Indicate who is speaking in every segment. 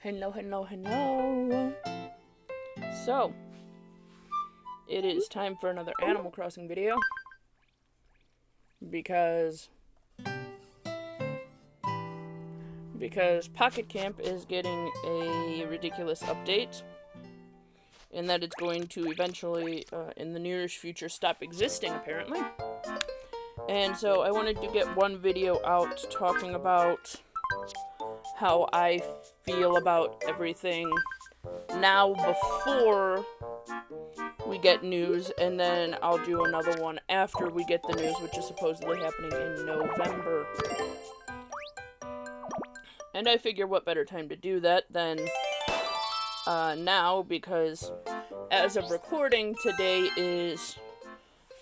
Speaker 1: Hello. So, it is time for another Animal Crossing video. Because Pocket Camp is getting a ridiculous update. In that it's going to eventually, in the nearest future, stop existing, apparently. And so I wanted to get one video out talking about how I feel about everything now before we get news, and then I'll do another one after we get the news, which is supposedly happening in November. And I figure what better time to do that than now, because as of recording, today is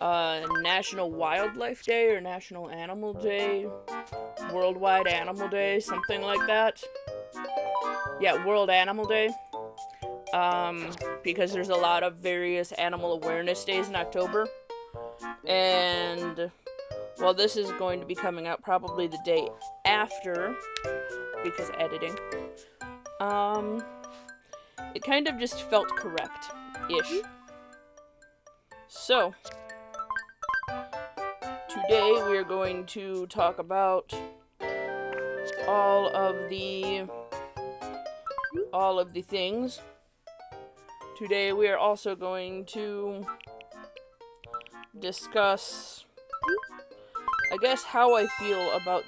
Speaker 1: National Wildlife Day, or National Animal Day, Worldwide Animal Day, something like that. Yeah, World Animal Day. Because there's a lot of various animal awareness days in October. And, well, this is going to be coming out probably the day after, because editing. It kind of just felt correct-ish. So, today we are going to talk about all of the things. Today we are also going to discuss, I guess, how I feel about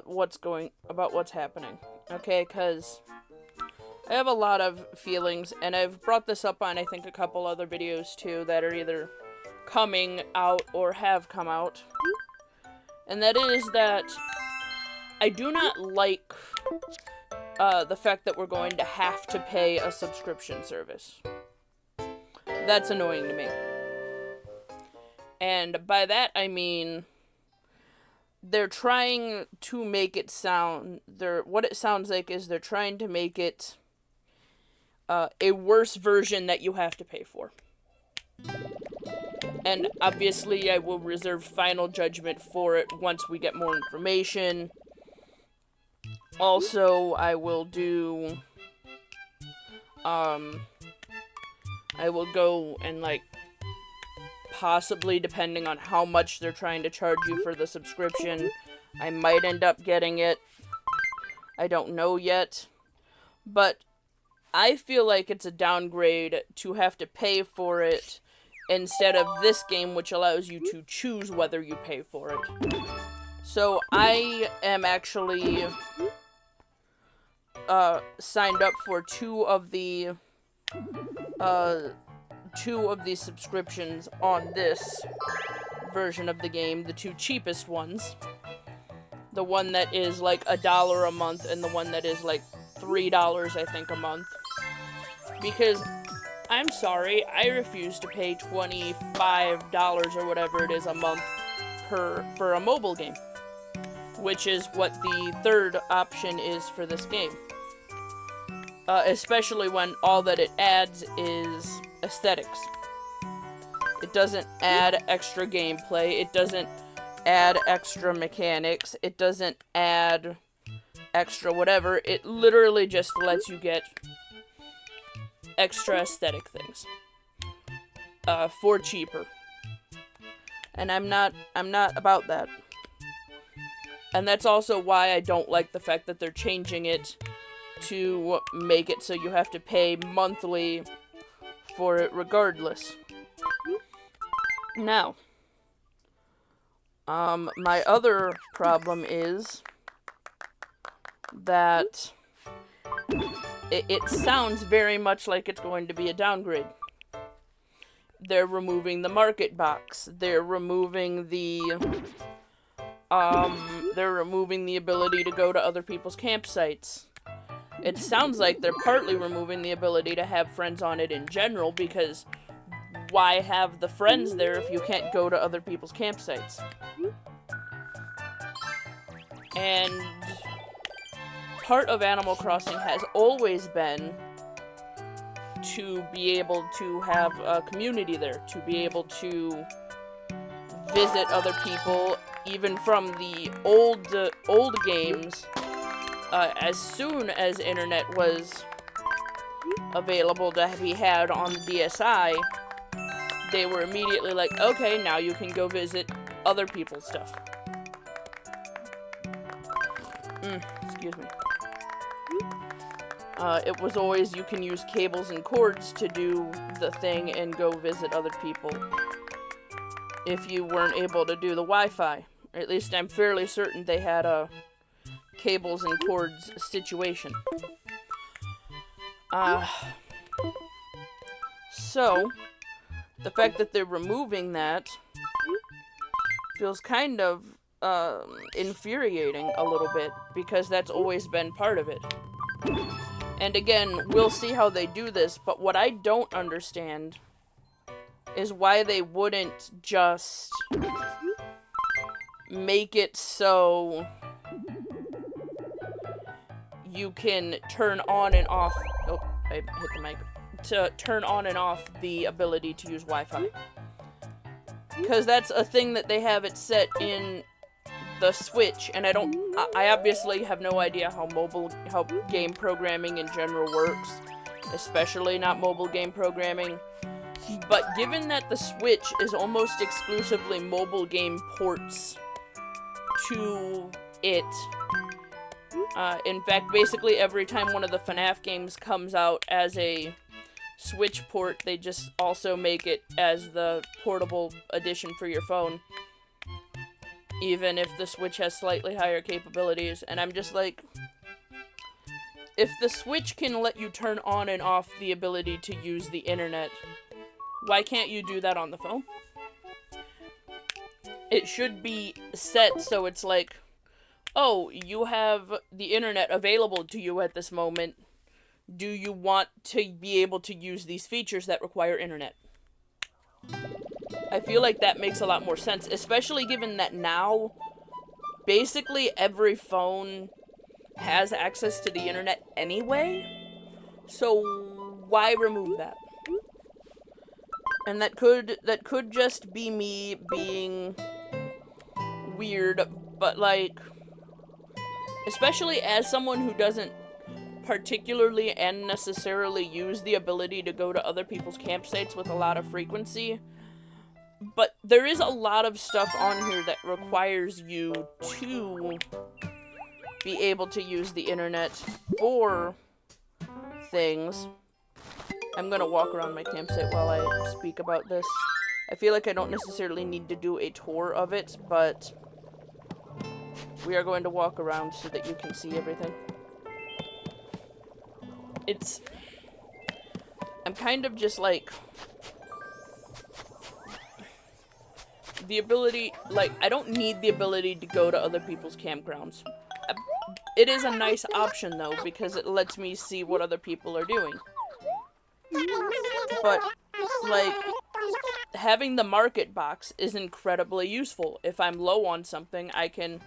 Speaker 1: what's happening. Okay, because I have a lot of feelings, and I've brought this up on, I think, a couple other videos too that are either coming out or have come out. And that is that I do not like the fact that we're going to have to pay a subscription service. That's annoying to me. And by that I mean they're trying to make it sound, what it sounds like is they're trying to make it a worse version that you have to pay for. And obviously I will reserve final judgment for it once we get more information. Also, I will do, I will go and, like, possibly, depending on how much they're trying to charge you for the subscription, I might end up getting it. I don't know yet. But I feel like it's a downgrade to have to pay for it instead of this game, which allows you to choose whether you pay for it. So I am actually signed up for two of the subscriptions on this version of the game, the two cheapest ones. The one that is like $1 a month, and the one that is like $3, I think, a month. Because, I'm sorry, I refuse to pay $25 or whatever it is a month for a mobile game. Which is what the third option is for this game. Especially when all that it adds is aesthetics. It doesn't add extra gameplay, it doesn't add extra mechanics, it doesn't add extra whatever, it literally just lets you get extra aesthetic things. For cheaper. And I'm not about that. And that's also why I don't like the fact that they're changing it to make it so you have to pay monthly for it regardless. Now, my other problem is that it sounds very much like it's going to be a downgrade. They're removing the market box. They're removing the ability to go to other people's campsites. It sounds like they're partly removing the ability to have friends on it in general, because why have the friends there if you can't go to other people's campsites? And part of Animal Crossing has always been to be able to have a community there, to be able to visit other people, even from the old games, as soon as internet was available to be had on the DSi, they were immediately like, okay, now you can go visit other people's stuff. Excuse me. It was always you can use cables and cords to do the thing and go visit other people if you weren't able to do the Wi-Fi. Or at least I'm fairly certain they had a cables and cords situation. So, the fact that they're removing that feels kind of infuriating a little bit, because that's always been part of it. And again, we'll see how they do this, but what I don't understand is why they wouldn't just make it so you can turn on and off... Oh, I hit the mic. To turn on and off the ability to use Wi-Fi. Because that's a thing that they have it set in the Switch, and I obviously have no idea how game programming in general works, especially not mobile game programming. But given that the Switch is almost exclusively mobile game ports to it, in fact, basically every time one of the FNAF games comes out as a Switch port, they just also make it as the portable edition for your phone, even if the Switch has slightly higher capabilities. And I'm just like, if the Switch can let you turn on and off the ability to use the internet, why can't you do that on the phone? It should be set so it's like, oh, you have the internet available to you at this moment. Do you want to be able to use these features that require internet? I feel like that makes a lot more sense, especially given that now, basically every phone has access to the internet anyway, so why remove that? And that could just be me being weird, but like, especially as someone who doesn't particularly and necessarily use the ability to go to other people's campsites with a lot of frequency, but there is a lot of stuff on here that requires you to be able to use the internet for things. I'm gonna walk around my campsite while I speak about this. I feel like I don't necessarily need to do a tour of it, but we are going to walk around so that you can see everything. I'm kind of just like, the ability, like, I don't need the ability to go to other people's campgrounds. It is a nice option, though, because it lets me see what other people are doing. But, like, having the market box is incredibly useful. If I'm low on something, I can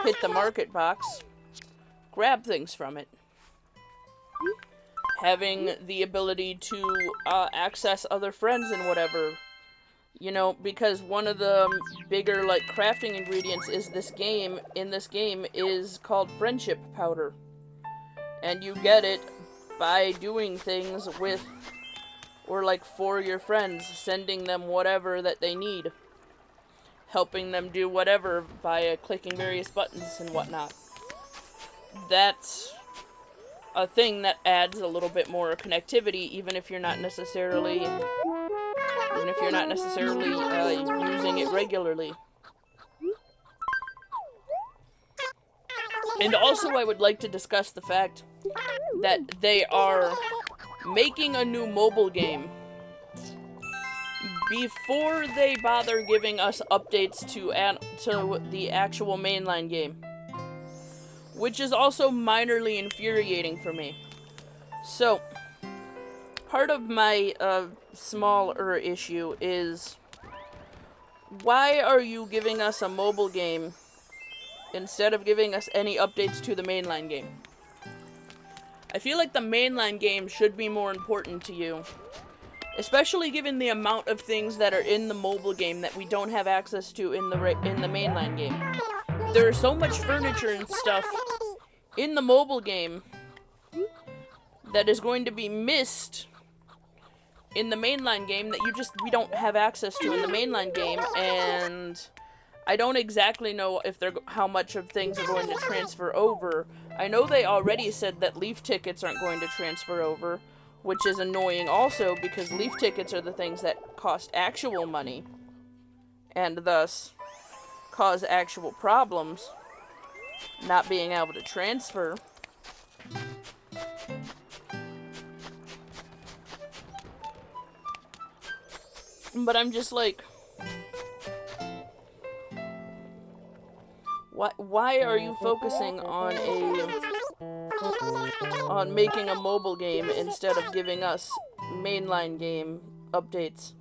Speaker 1: hit the market box, grab things from it. Having the ability to access other friends and whatever, you know, because one of the bigger, like, crafting ingredients in this game is called friendship powder. And you get it by doing things with, or like for your friends, sending them whatever that they need. Helping them do whatever via clicking various buttons and whatnot. That's a thing that adds a little bit more connectivity, even if you're not necessarily using it regularly. And also, I would like to discuss the fact that they are making a new mobile game before they bother giving us updates to the actual mainline game, which is also minorly infuriating for me. So, part of my smaller issue is, why are you giving us a mobile game instead of giving us any updates to the mainline game? I feel like the mainline game should be more important to you, especially given the amount of things that are in the mobile game that we don't have access to in the mainline game. There's so much furniture and stuff in the mobile game that is going to be missed in the mainline game that we don't have access to in the mainline game, and I don't exactly know if how much of things are going to transfer over. I know they already said that Leaf tickets aren't going to transfer over, which is annoying also because Leaf tickets are the things that cost actual money and thus cause actual problems not being able to transfer. But I'm just like, why are you focusing on making a mobile game instead of giving us mainline game updates?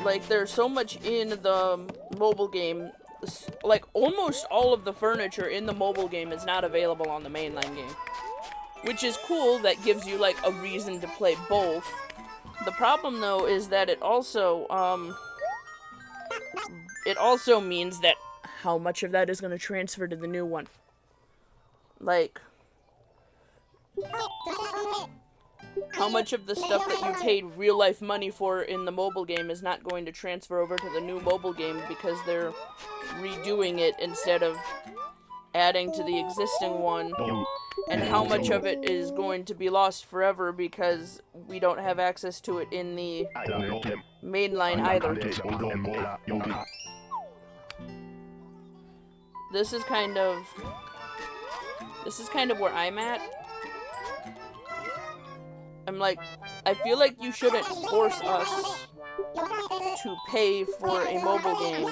Speaker 1: Like, there's so much in the mobile game. Like, almost all of the furniture in the mobile game is not available on the mainline game. Which is cool, that gives you, like, a reason to play both. The problem, though, is that it also means that how much of that is going to transfer to the new one. Like, how much of the stuff that you paid real-life money for in the mobile game is not going to transfer over to the new mobile game because they're redoing it instead of adding to the existing one, and how much of it is going to be lost forever because we don't have access to it in the mainline either. This is kind of where I'm at. I'm like, I feel like you shouldn't force us to pay for a mobile game.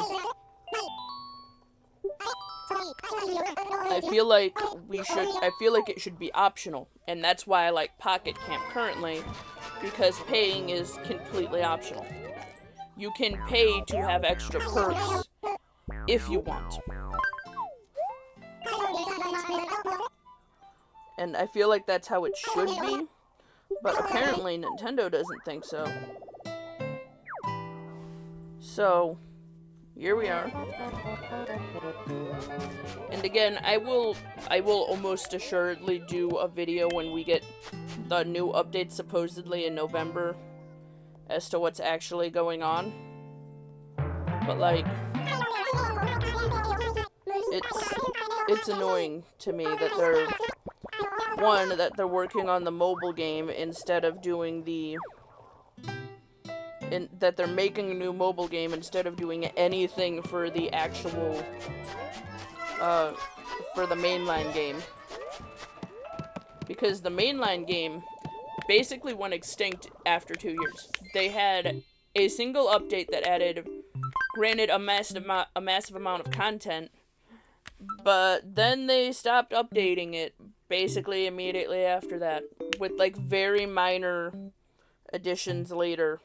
Speaker 1: I feel like it should be optional, and that's why I like Pocket Camp currently, because paying is completely optional. You can pay to have extra perks if you want. And I feel like that's how it should be, but apparently Nintendo doesn't think so. So, here we are. And again, I will almost assuredly do a video when we get the new update supposedly in November as to what's actually going on. But like, it's annoying to me that they're working on the mobile game instead of doing that they're making a new mobile game instead of doing anything for the actual for the mainline game. Because the mainline game basically went extinct after 2 years. They had a single update that added, granted, a massive amount of content, but then they stopped updating it basically immediately after that, with like very minor additions later.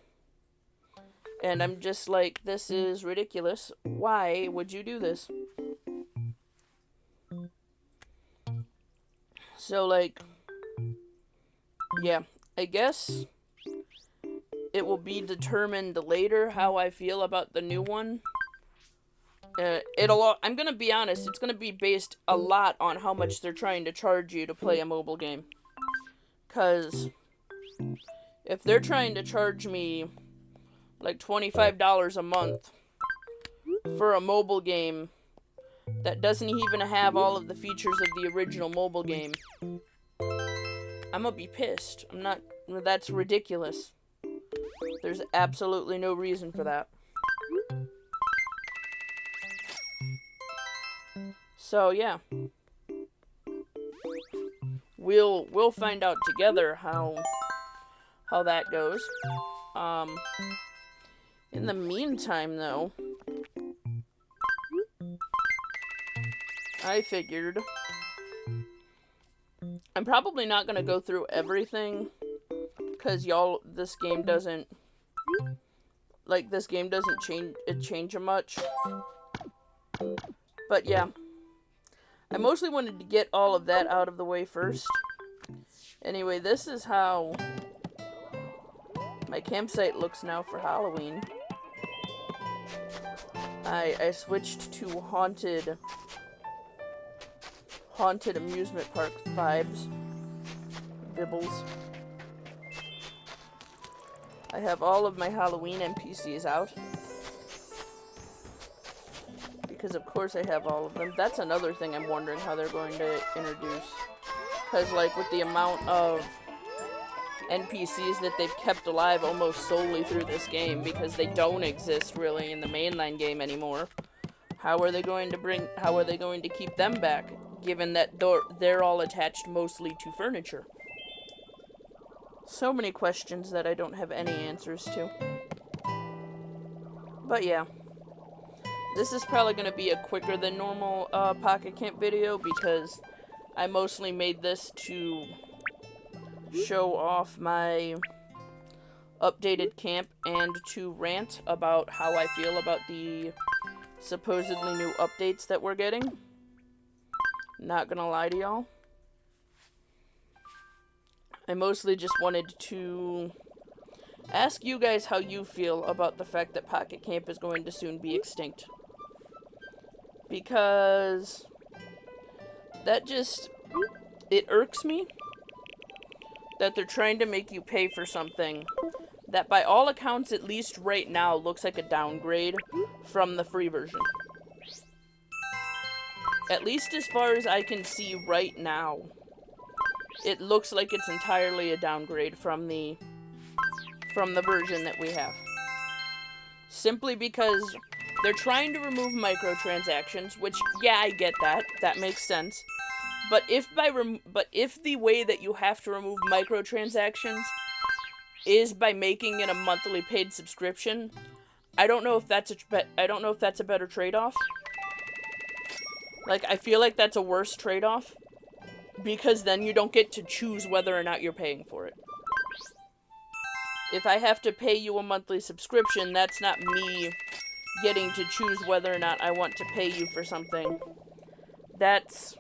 Speaker 1: And I'm just like, this is ridiculous. Why would you do this? So like, yeah, I guess it will be determined later how I feel about the new one. I'm gonna be honest, it's gonna be based a lot on how much they're trying to charge you to play a mobile game. 'Cause if they're trying to charge me like $25 a month for a mobile game that doesn't even have all of the features of the original mobile game, I'm gonna be pissed. That's ridiculous. There's absolutely no reason for that. So yeah, we'll find out together how that goes. In the meantime, though, I figured I'm probably not gonna go through everything, cause this game doesn't change much. But yeah, I mostly wanted to get all of that out of the way first. Anyway, this is how my campsite looks now for Halloween. I switched to haunted haunted amusement park vibes. Vibbles. I have all of my Halloween NPCs out. Because of course I have all of them. That's another thing I'm wondering how they're going to introduce. Because like with the amount of NPCs that they've kept alive almost solely through this game, because they don't exist really in the mainline game anymore. How are they going to keep them back, given that they're all attached mostly to furniture? So many questions that I don't have any answers to. But yeah. This is probably going to be a quicker than normal Pocket Camp video, because I mostly made this to show off my updated camp and to rant about how I feel about the supposedly new updates that we're getting. Not gonna lie to y'all. I mostly just wanted to ask you guys how you feel about the fact that Pocket Camp is going to soon be extinct. Because that just, it irks me that they're trying to make you pay for something that by all accounts, at least right now, looks like a downgrade from the free version. At least as far as I can see right now, it looks like it's entirely a downgrade from the version that we have. Simply because they're trying to remove microtransactions, which, yeah, I get that. That makes sense. But if the way that you have to remove microtransactions is by making it a monthly paid subscription, I don't know if that's a better trade-off. Like, I feel like that's a worse trade-off, because then you don't get to choose whether or not you're paying for it. If I have to pay you a monthly subscription, that's not me getting to choose whether or not I want to pay you for something. That's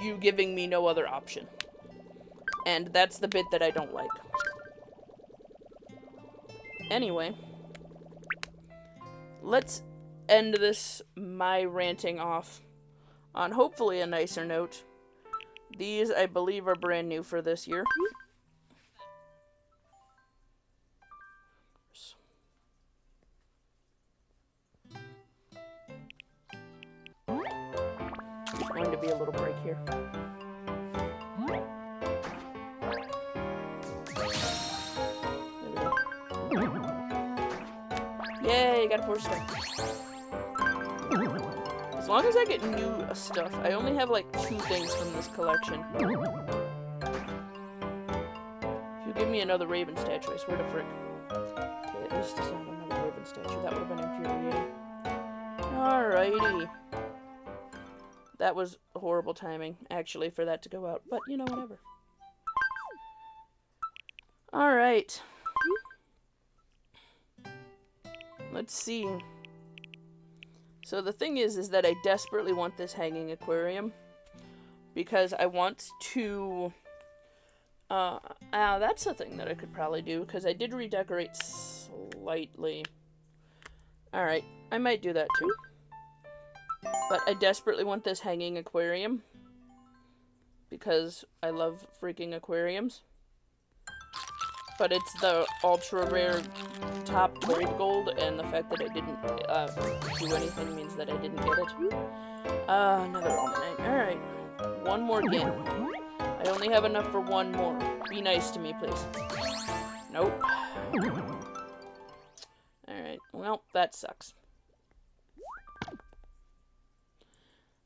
Speaker 1: you giving me no other option. And that's the bit that I don't like. Anyway, let's end my ranting off on hopefully a nicer note. These, I believe, are brand new for this year. There's going to be a little break here. Yay, got a 4-star. As long as I get new stuff, I only have like 2 things from this collection. If you give me another Raven statue, I swear to frick. Okay, at least it's not another Raven statue. That would have been infuriating. Alrighty. That was horrible timing, actually, for that to go out. But, you know, whatever. Alright. Let's see. So the thing is that I desperately want this hanging aquarium. Because I want to... that's a thing that I could probably do, because I did redecorate slightly. Alright, I might do that too. But I desperately want this hanging aquarium. Because I love freaking aquariums. But it's the ultra rare top gold, and the fact that I didn't do anything means that I didn't get it. Another almanac. Alright. One more game. I only have enough for one more. Be nice to me, please. Nope. Alright. Well, that sucks.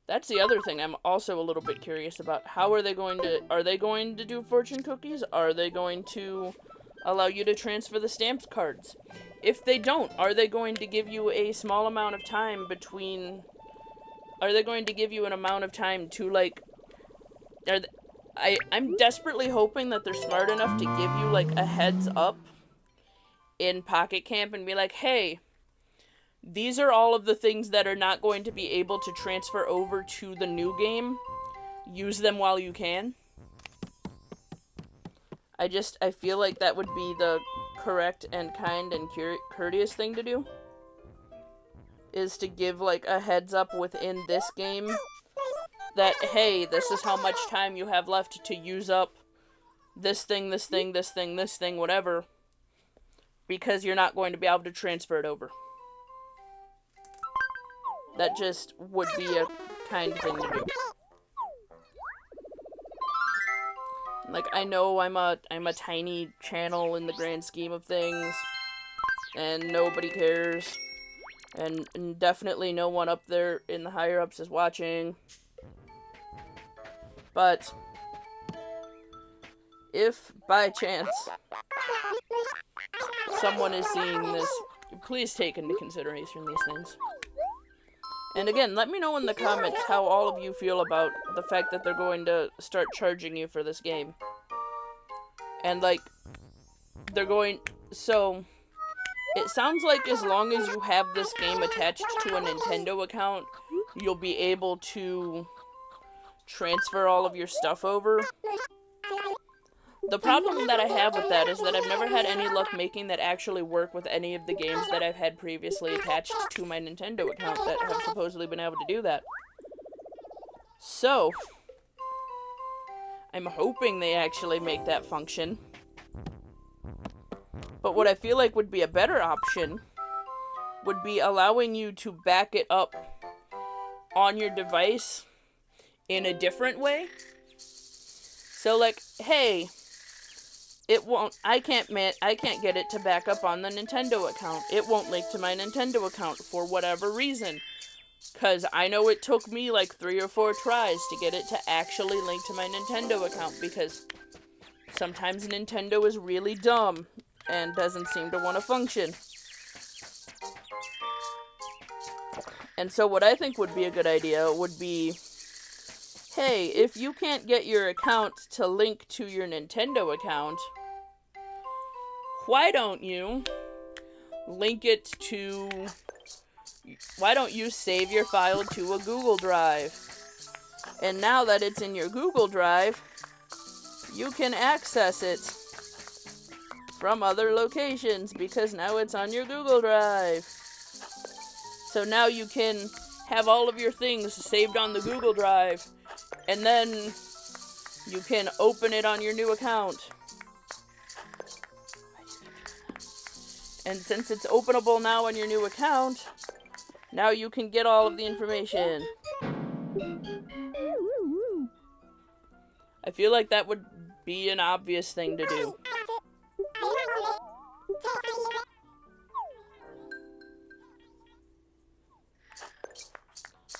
Speaker 1: That's the other thing I'm also a little bit curious about. How are they going to do fortune cookies? Are they going to allow you to transfer the stamps cards? If they don't, are they going to give you a small amount of time between... Are they going to give you an amount of time to, like... I'm desperately hoping that they're smart enough to give you, like, a heads up in Pocket Camp and be like, hey, these are all of the things that are not going to be able to transfer over to the new game. Use them while you can. I feel like that would be the correct and kind and courteous thing to do. Is to give, like, a heads up within this game that, hey, this is how much time you have left to use up this thing, this thing, this thing, this thing, whatever, because you're not going to be able to transfer it over. That just would be a kind thing to do. Like, I know I'm a tiny channel in the grand scheme of things, and nobody cares, and definitely no one up there in the higher-ups is watching, but if, by chance, someone is seeing this, please take into consideration these things. And again, let me know in the comments how all of you feel about the fact that they're going to start charging you for this game. And, like, they're going... So, it sounds like as long as you have this game attached to a Nintendo account, you'll be able to transfer all of your stuff over. The problem that I have with that is that I've never had any luck making that actually work with any of the games that I've had previously attached to my Nintendo account that have supposedly been able to do that. So, I'm hoping they actually make that function. But what I feel like would be a better option would be allowing you to back it up on your device in a different way. So, like, hey, it won't, I can't get it to back up on the Nintendo account. It won't link to my Nintendo account for whatever reason. Because I know it took me like 3 or 4 tries to get it to actually link to my Nintendo account, because sometimes Nintendo is really dumb and doesn't seem to want to function. And so what I think would be a good idea would be, hey, if you can't get your account to link to your Nintendo account, why don't you link it to... Why don't you save your file to a Google Drive? And now that it's in your Google Drive, you can access it from other locations, because now it's on your Google Drive. So now you can have all of your things saved on the Google Drive, and then you can open it on your new account. And since it's openable now on your new account, now you can get all of the information. I feel like that would be an obvious thing to do.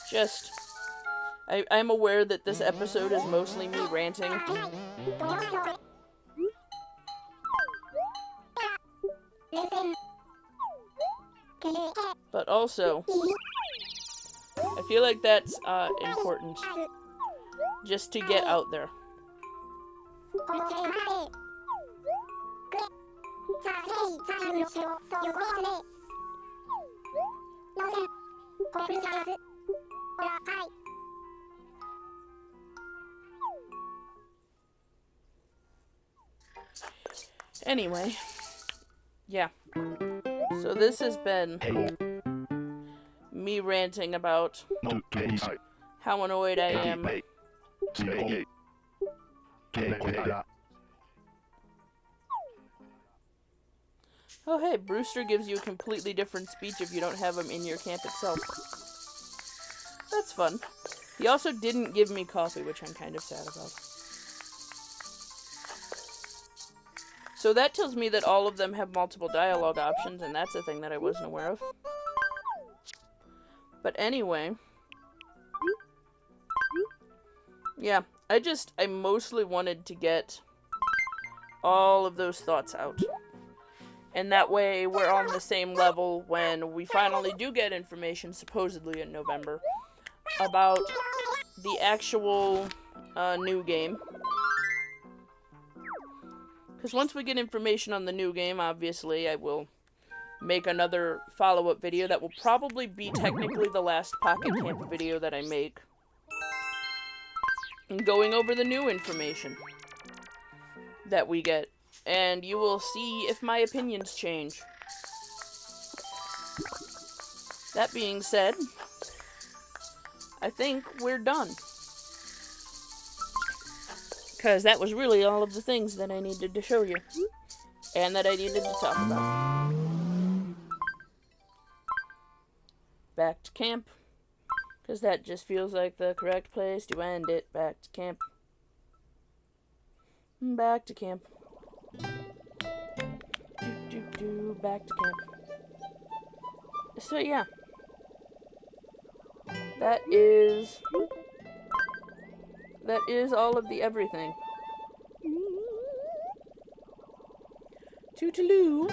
Speaker 1: Just, I'm aware that this episode is mostly me ranting. But also, I feel like that's important, just to get out there. Anyway, yeah. So this has been me ranting about how annoyed I am. Oh hey, Brewster gives you a completely different speech if you don't have him in your camp itself. That's fun. He also didn't give me coffee, which I'm kind of sad about. So that tells me that all of them have multiple dialogue options, and that's a thing that I wasn't aware of. But anyway. Yeah, I mostly wanted to get all of those thoughts out. And that way we're on the same level when we finally do get information, supposedly in November, about the actual new game. Because once we get information on the new game, obviously, I will make another follow-up video that will probably be technically the last Pocket Camp video that I make. And going over the new information that we get. And you will see if my opinions change. That being said, I think we're done. because that was really all of the things that I needed to show you. And that I needed to talk about. Back to camp. Because that just feels like the correct place to end it. Back to camp. Back to camp. Back to camp. So yeah. That is all of the everything. Toodaloo.